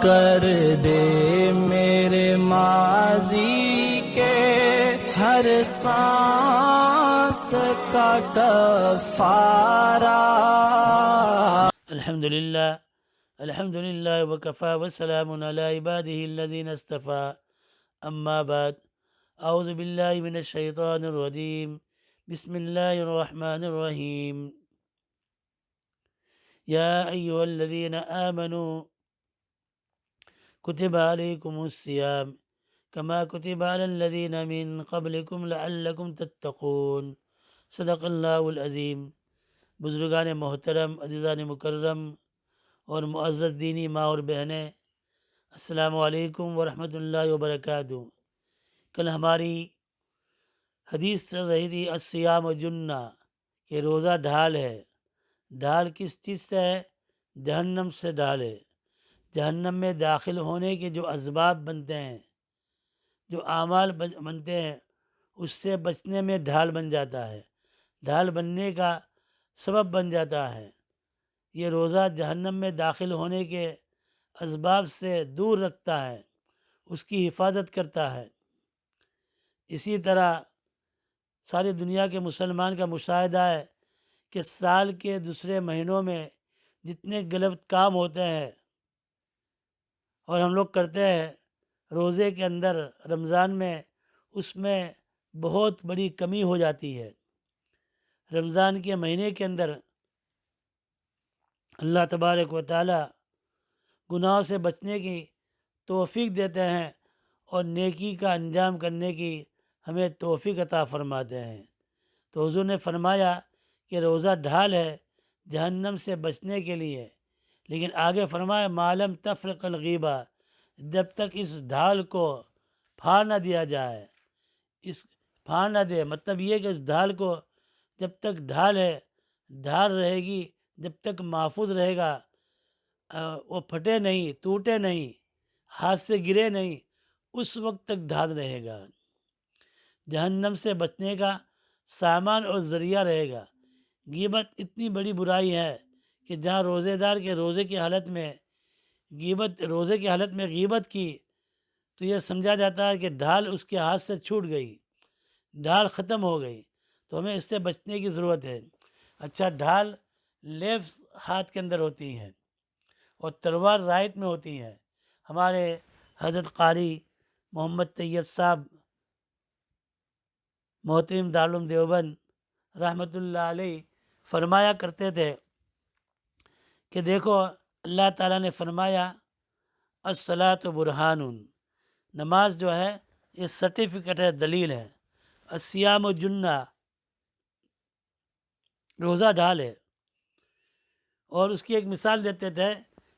کر دے میرے ماضی کے ہر سانس کا کفارہ۔ الحمدللہ وکفا وسلام علی عباده الذین اصطفى، اما بعد، اعوذ باللہ من الشیطان الرجیم، بسم اللہ الرحمن الرحیم۔ یا ایہا الذین آمنوا کتب علیکم الصیام کما کتب علی الذین من قبلکم لعلکم تتقون۔ صدق اللہ العظیم۔ بزرگان محترم، عزیزان مکرم اور معزز دینی ماں اور بہنیں، السلام علیکم ورحمۃ اللہ وبرکاتہ۔ کل ہماری حدیث چل رہی تھی الصیام جنہ، کہ روزہ ڈھال ہے۔ ڈھال کس چیز سے ہے؟ جہنم سے ڈھال ہے۔ جہنم میں داخل ہونے کے جو اسباب بنتے ہیں، جو اعمال بنتے ہیں، اس سے بچنے میں ڈھال بن جاتا ہے، ڈھال بننے کا سبب بن جاتا ہے۔ یہ روزہ جہنم میں داخل ہونے کے اسباب سے دور رکھتا ہے، اس کی حفاظت کرتا ہے۔ اسی طرح ساری دنیا کے مسلمان کا مشاہدہ ہے کہ سال کے دوسرے مہینوں میں جتنے غلط کام ہوتے ہیں اور ہم لوگ کرتے ہیں، روزے کے اندر، رمضان میں، اس میں بہت بڑی کمی ہو جاتی ہے۔ رمضان کے مہینے کے اندر اللہ تبارک و تعالی گناہوں سے بچنے کی توفیق دیتے ہیں اور نیکی کا انجام کرنے کی ہمیں توفیق عطا فرماتے ہیں۔ تو حضور نے فرمایا کہ روزہ ڈھال ہے جہنم سے بچنے کے لیے، لیکن آگے فرمایا معلم تفرق الغیبہ، جب تک اس ڈھال کو پھاڑ نہ دیا جائے۔ اس پھاڑ نہ دے مطلب یہ کہ اس ڈھال کو جب تک ڈھال ہے، ڈھال رہے گی، جب تک محفوظ رہے گا، وہ پھٹے نہیں، ٹوٹے نہیں، ہاتھ سے گرے نہیں، اس وقت تک ڈھال رہے گا، جہنم سے بچنے کا سامان اور ذریعہ رہے گا۔ غیبت اتنی بڑی برائی ہے کہ جہاں روزے دار کے روزے کی حالت میں غیبت کی تو یہ سمجھا جاتا ہے کہ ڈھال اس کے ہاتھ سے چھوٹ گئی، ڈھال ختم ہو گئی۔ تو ہمیں اس سے بچنے کی ضرورت ہے۔ اچھا، ڈھال لیفٹ ہاتھ کے اندر ہوتی ہے اور تلوار رائٹ میں ہوتی ہے۔ ہمارے حضرت قاری محمد طیب صاحب محترم دارالعلوم دیوبند رحمۃ اللہ علیہ فرمایا کرتے تھے کہ دیکھو، اللہ تعالیٰ نے فرمایا الصلاۃ برہان، نماز جو ہے یہ سرٹیفکیٹ ہے، دلیل ہے۔ الصیام جنہ، روزہ ڈھال ہے۔ اور اس کی ایک مثال دیتے تھے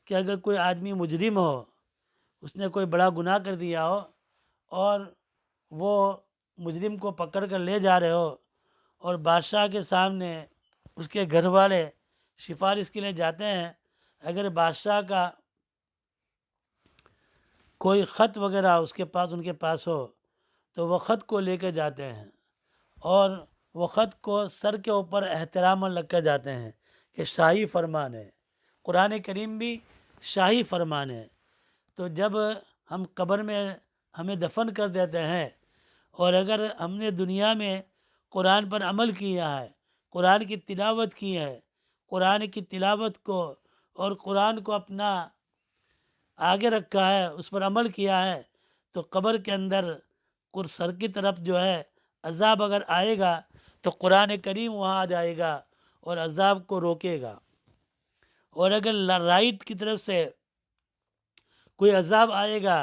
کہ اگر کوئی آدمی مجرم ہو، اس نے کوئی بڑا گناہ کر دیا ہو اور وہ مجرم کو پکڑ کر لے جا رہے ہو اور بادشاہ کے سامنے اس کے گھر والے سفارش کے لیے جاتے ہیں، اگر بادشاہ کا کوئی خط وغیرہ ان کے پاس ہو تو وہ خط کو لے کے جاتے ہیں اور وہ خط کو سر کے اوپر احترام رکھ کر جاتے ہیں کہ شاہی فرمان ہے۔ قرآن کریم بھی شاہی فرمان ہے۔ تو جب ہم قبر میں ہمیں دفن کر دیتے ہیں اور اگر ہم نے دنیا میں قرآن پر عمل کیا ہے، قرآن کی تلاوت کی ہے، قرآن کی تلاوت کو اور قرآن کو اپنا آگے رکھا ہے، اس پر عمل کیا ہے، تو قبر کے اندر سر کی طرف جو ہے عذاب اگر آئے گا تو قرآن کریم وہاں آ جائے گا اور عذاب کو روکے گا۔ اور اگر رائٹ کی طرف سے کوئی عذاب آئے گا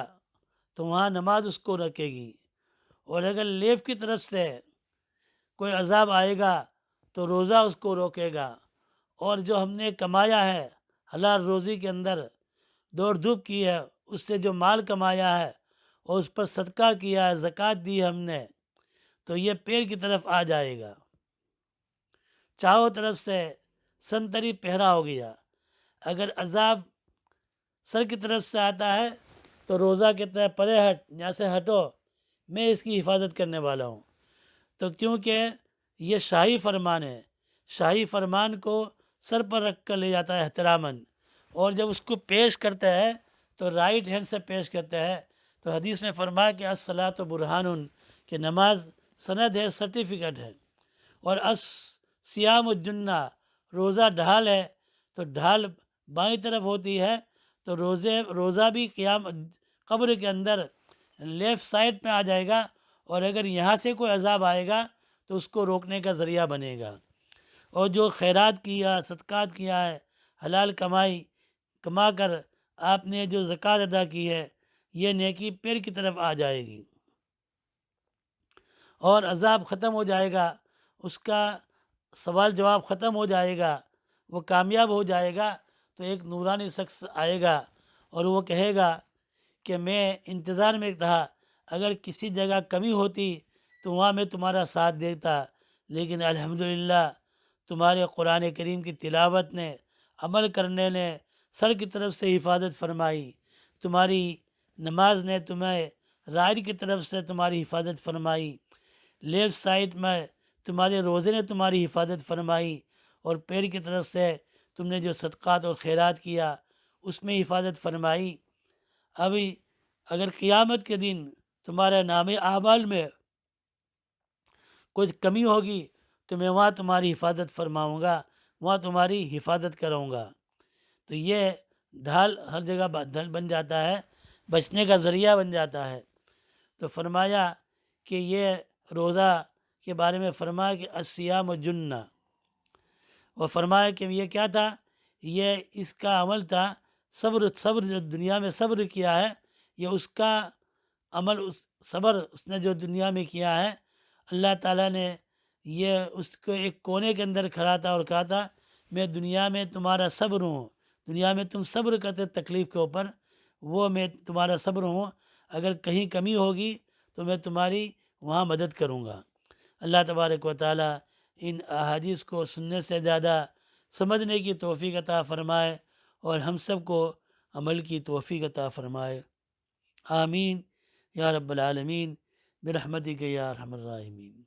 تو وہاں نماز اس کو رکھے گی، اور اگر لیفٹ کی طرف سے کوئی عذاب آئے گا تو روزہ اس کو روکے گا۔ اور جو ہم نے کمایا ہے حلال روزی کے اندر، دوڑ دھوپ کی ہے، اس سے جو مال کمایا ہے اور اس پر صدقہ کیا ہے، زکوٰۃ دی ہم نے، تو یہ پیر کی طرف آ جائے گا، چاروں طرف سے سنتری پہرا ہو گیا۔ اگر عذاب سر کی طرف سے آتا ہے تو روزہ کہتا ہے پرے ہٹ، یہاں سے ہٹو، میں اس کی حفاظت کرنے والا ہوں۔ تو کیونکہ یہ شاہی فرمان ہے، شاہی فرمان کو سر پر رکھ کر لے جاتا ہے احتراماً، اور جب اس کو پیش کرتا ہے تو رائٹ ہینڈ سے پیش کرتا ہے. تو حدیث میں فرمایا کہ الصلاۃ برہان، کہ نماز سند ہے، سرٹیفکیٹ ہے. اور سیام الجنہ، روزہ ڈھال ہے. تو ڈھال بائیں طرف ہوتی ہے، تو روزہ بھی قیام قبر کے اندر لیفٹ سائڈ پہ آ جائے گا، اور اگر یہاں سے کوئی عذاب آئے گا تو اس کو روکنے کا ذریعہ بنے گا. اور جو خیرات کیا، صدقات کیا ہے، حلال کما کر آپ نے جو زکوٰۃ ادا کی ہے، یہ نیکی پیر کی طرف آ جائے گی، اور عذاب ختم ہو جائے گا، اس کا سوال جواب ختم ہو جائے گا، وہ کامیاب ہو جائے گا. تو ایک نورانی شخص آئے گا اور وہ کہے گا کہ میں انتظار میں تھا، اگر کسی جگہ کمی ہوتی تو وہاں میں تمہارا ساتھ دیتا، لیکن الحمدللہ تمہارے قرآن کریم کی تلاوت نے، عمل کرنے نے سر کی طرف سے حفاظت فرمائی، تمہاری نماز نے تمہیں رائٹ کی طرف سے تمہاری حفاظت فرمائی، لیفٹ سائڈ میں تمہارے روزے نے تمہاری حفاظت فرمائی، اور پیر کی طرف سے تم نے جو صدقات اور خیرات کیا اس میں حفاظت فرمائی. ابھی اگر قیامت کے دن تمہارے نام اعمال میں کچھ کمی ہوگی تو میں وہاں تمہاری حفاظت فرماؤں گا، وہاں تمہاری حفاظت کروں گا. تو یہ ڈھال ہر جگہ ڈھال بن جاتا ہے، بچنے کا ذریعہ بن جاتا ہے. تو فرمایا کہ یہ روزہ کے بارے میں فرمایا کہ الصیام جنہ، اور فرمایا کہ یہ کیا تھا، یہ اس کا عمل تھا صبر جو دنیا میں صبر کیا ہے، یہ اس کا عمل، صبر اس نے جو دنیا میں کیا ہے، اللہ تعالیٰ نے یہ اس کو ایک کونے کے اندر کھڑا تھا اور کہا تھا میں دنیا میں تمہارا صبر ہوں، دنیا میں تم صبر کرتے تکلیف کے اوپر، وہ میں تمہارا صبر ہوں، اگر کہیں کمی ہوگی تو میں تمہاری وہاں مدد کروں گا. اللہ تبارک و تعالیٰ ان احادیث کو سننے سے زیادہ سمجھنے کی توفیق عطا فرمائے، اور ہم سب کو عمل کی توفیق عطا فرمائے. آمین یا رب العالمین برحمتک یا ارحم الراحمین.